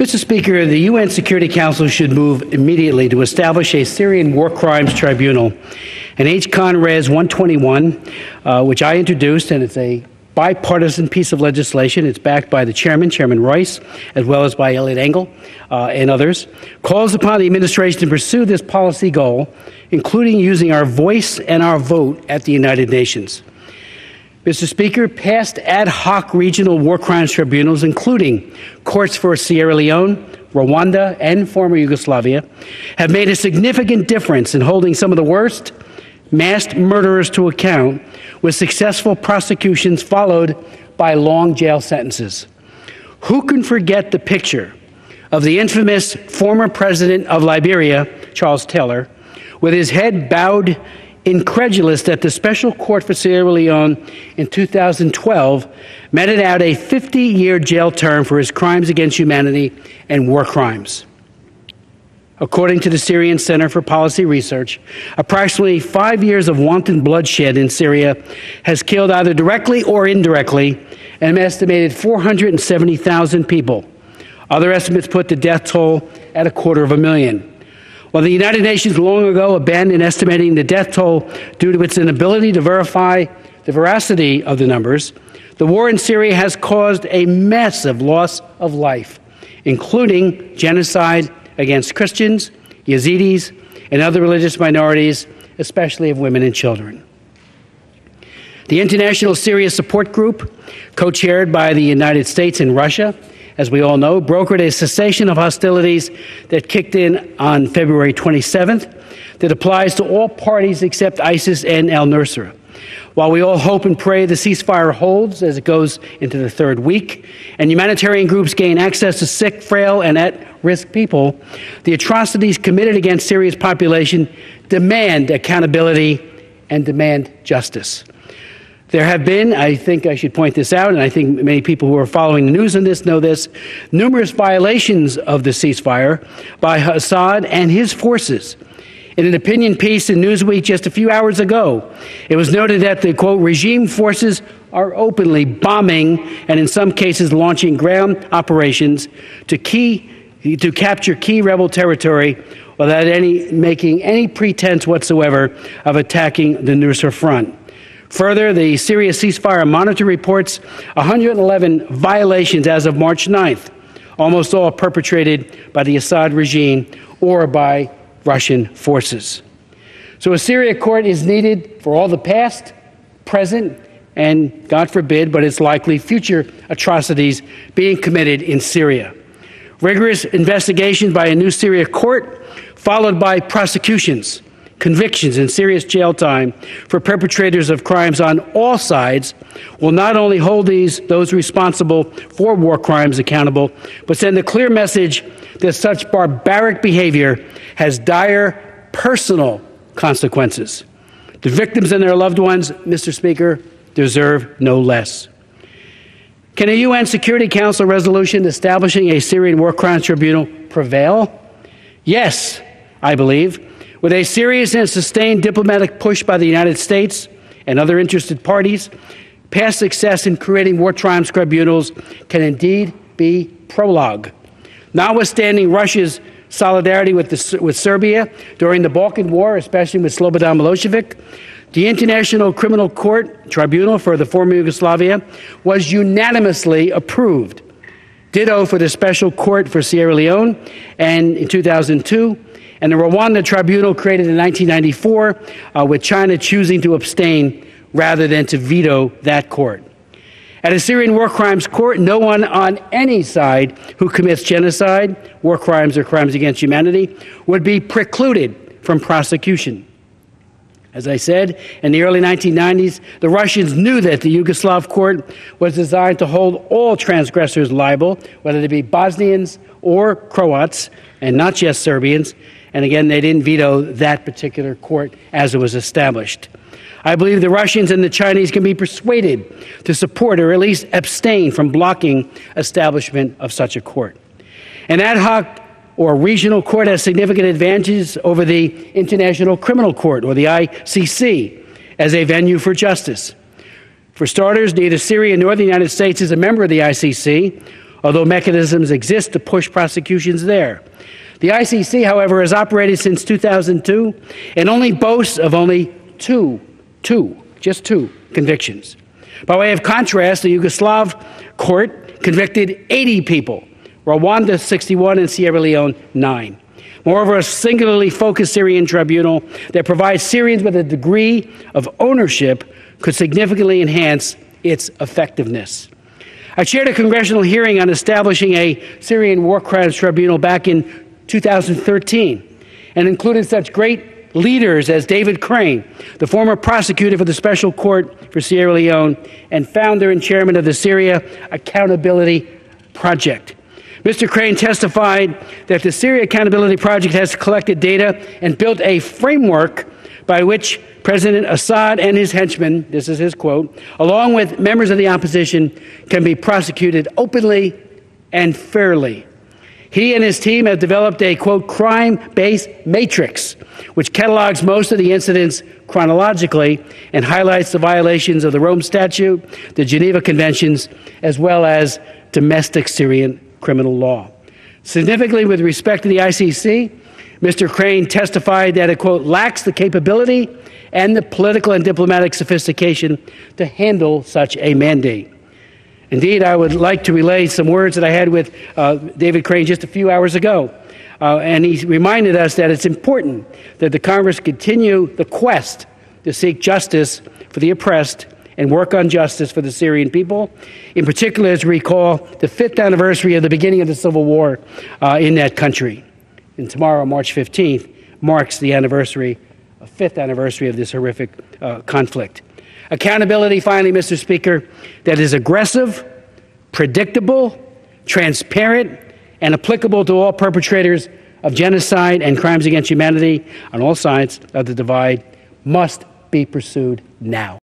Mr. Speaker, the UN Security Council should move immediately to establish a Syrian War Crimes Tribunal. And H-Con Res 121, which I introduced, and it's a bipartisan piece of legislation. It's backed by the Chairman Royce, as well as by Elliot Engel and others, calls upon the administration to pursue this policy goal, including using our voice and our vote at the United Nations. Mr. Speaker, past ad hoc regional war crimes tribunals, including courts for Sierra Leone, Rwanda, and former Yugoslavia, have made a significant difference in holding some of the worst mass murderers to account, with successful prosecutions followed by long jail sentences. Who can forget the picture of the infamous former president of Liberia, Charles Taylor, with his head bowed, incredulous that the Special Court for Sierra Leone in 2012 meted out a 50-year jail term for his crimes against humanity and war crimes. According to the Syrian Center for Policy Research, approximately 5 years of wanton bloodshed in Syria has killed either directly or indirectly an estimated 470,000 people. Other estimates put the death toll at 250,000. While the United Nations long ago abandoned estimating the death toll due to its inability to verify the veracity of the numbers, the war in Syria has caused a massive loss of life, including genocide against Christians, Yazidis, and other religious minorities, especially of women and children. The International Syria Support Group, co-chaired by the United States and Russia, as we all know, brokered a cessation of hostilities that kicked in on February 27th that applies to all parties except ISIS and al-Nusra. While we all hope and pray the ceasefire holds as it goes into the third week and humanitarian groups gain access to sick, frail, and at-risk people, the atrocities committed against Syria's population demand accountability and demand justice. There have been, I think I should point this out, and I think many people who are following the news on this know this, numerous violations of the ceasefire by Assad and his forces. In an opinion piece in Newsweek just a few hours ago, it was noted that the, quote, regime forces are openly bombing and in some cases launching ground operations to capture key rebel territory without making any pretense whatsoever of attacking the Nusra Front. Further, the Syria ceasefire monitor reports 111 violations as of March 9th, almost all perpetrated by the Assad regime or by Russian forces. So a Syria court is needed for all the past, present, and, God forbid, but it's likely future atrocities being committed in Syria. Rigorous investigation by a new Syria court, followed by prosecutions, convictions, and serious jail time for perpetrators of crimes on all sides will not only hold those responsible for war crimes accountable, but send a clear message that such barbaric behavior has dire personal consequences. The victims and their loved ones, Mr. Speaker, deserve no less. Can a UN Security Council resolution establishing a Syrian War Crimes Tribunal prevail? Yes, I believe. With a serious and sustained diplomatic push by the United States and other interested parties, past success in creating war crimes tribunals can indeed be prologue. Notwithstanding Russia's solidarity with Serbia during the Balkan War, especially with Slobodan Milosevic, the International Criminal Court Tribunal for the former Yugoslavia was unanimously approved. Ditto for the Special Court for Sierra Leone and in 2002, and the Rwanda Tribunal created in 1994, with China choosing to abstain rather than to veto that court. At a Syrian war crimes court, no one on any side who commits genocide, war crimes, or crimes against humanity would be precluded from prosecution. As I said, in the early 1990s, the Russians knew that the Yugoslav court was designed to hold all transgressors liable, whether they be Bosnians or Croats, and not just Serbians. And again, they didn't veto that particular court as it was established. I believe the Russians and the Chinese can be persuaded to support or at least abstain from blocking establishment of such a court. An ad hoc or regional court has significant advantages over the International Criminal Court, or the ICC, as a venue for justice. For starters, neither Syria nor the United States is a member of the ICC, although mechanisms exist to push prosecutions there. The ICC, however, has operated since 2002 and only boasts of only just two convictions. By way of contrast, the Yugoslav court convicted 80 people, Rwanda 61, and Sierra Leone 9. Moreover, a singularly focused Syrian tribunal that provides Syrians with a degree of ownership could significantly enhance its effectiveness. I chaired a congressional hearing on establishing a Syrian War Crimes Tribunal back in 2013 and included such great leaders as David Crane, the former prosecutor for the Special Court for Sierra Leone and founder and chairman of the Syria Accountability Project. Mr. Crane testified that the Syria Accountability Project has collected data and built a framework by which President Assad and his henchmen, this is his quote, along with members of the opposition, can be prosecuted openly and fairly. He and his team have developed a, quote, crime-based matrix, which catalogs most of the incidents chronologically and highlights the violations of the Rome Statute, the Geneva Conventions, as well as domestic Syrian criminal law. Significantly, with respect to the ICC, Mr. Crane testified that it, quote, lacks the capability and the political and diplomatic sophistication to handle such a mandate. Indeed, I would like to relay some words that I had with David Crane just a few hours ago. And he reminded us that it's important that the Congress continue the quest to seek justice for the oppressed and work on justice for the Syrian people, in particular as we recall the 5th anniversary of the beginning of the civil war in that country. And tomorrow, March 15th, marks the 5th anniversary of this horrific conflict. Accountability, finally, Mr. Speaker, that is aggressive, predictable, transparent, and applicable to all perpetrators of genocide and crimes against humanity on all sides of the divide must be pursued now.